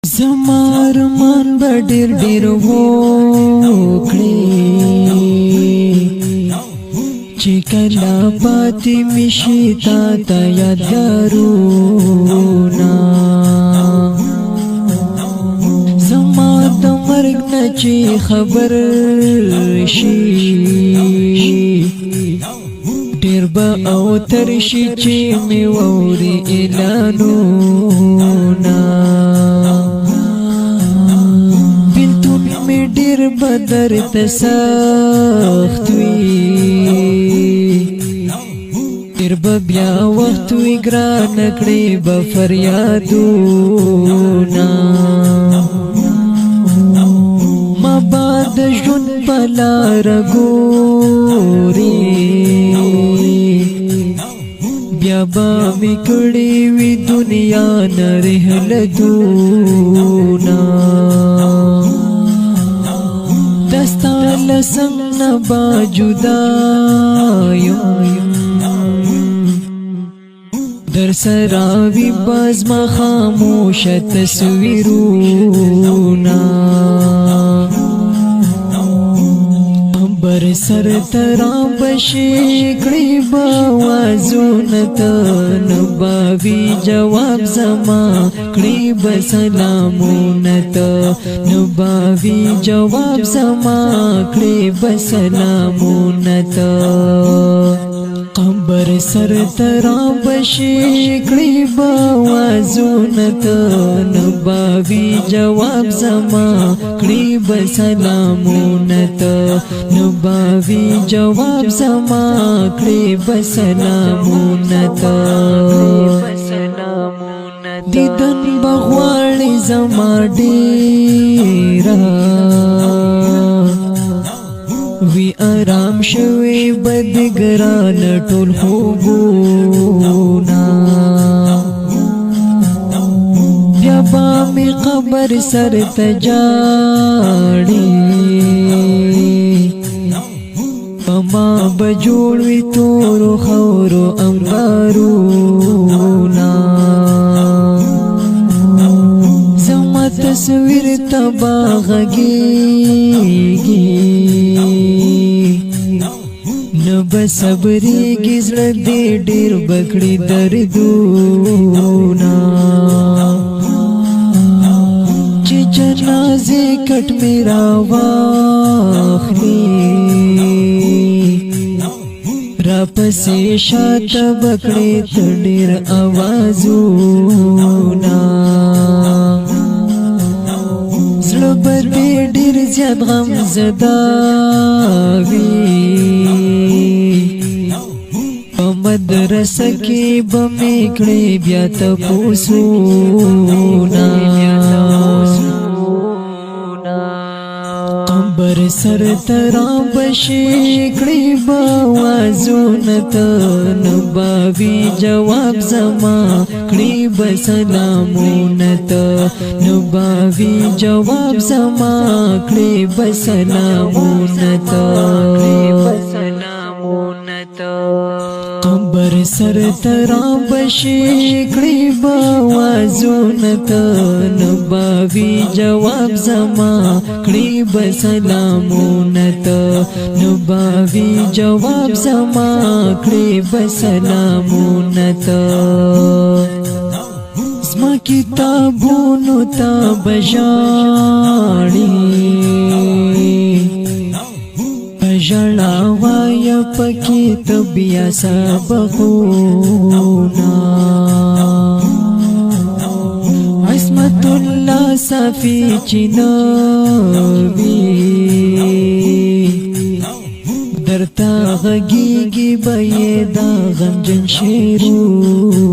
زمار من بډیر ډیر وکړي چې کله پاتې مشي تا ته یادګارونه زما د مرګ نه چې خبر شي ډیر به او تر شي چې مې واوري اعلانونه ډیر بدر تسخت وی ډیر بیا وخت وی ګران کړي به فریادونه ما بعد ژوند په لار ګوري بیا به مې کړي وي دنیا نه رحلتونه دستال سنگ نبا جدایم در سراوی باز ما خاموش تصویرونا بر سر ترام بشکڑی باوازونتا نباوی جواب زما کڑی بسلامونتا نباوی جواب زما کڑی بسلامونتا قبر سر ترام بشکڑی باوازونتا نباوی جواب زما کڑی بسلامونتا نباوی جواب زما کړي بسلامونتا دیدن بغواړي زما ډیرا وی آرام شوي بدګران ټول خوبونه بیا به مې قبر سر ته جاړي ما بجوړ وی تورو خورو انبارونا زما تصویر تبا غږیږي نو بصبرېږي زړه دې ډېر بکړي دردونه چې جنازې کټ مې راواخلي را پسې شاته بکړې تډیر اوازونه زړه به دې ډېر زیات غم زده وي په مدرسه کې به مې کړې بیا تپوسونه قبر سر ترام بشکړي باوازونتا نباوی جواب زما کړي بسلامونتا نباوی جواب زما کړي بسلامونتا قبر سر ترام بشکړي باوازونتا نباوی جواب زما کړي بسلامونتا نباوی جواب زما کړي بسلامونتا زما کتابونو ته بژاړي ژړا وایا پکې طبیا سبقونا عصمت الله صافي چنوي درتا غږیږي به دا غمجن شعرونه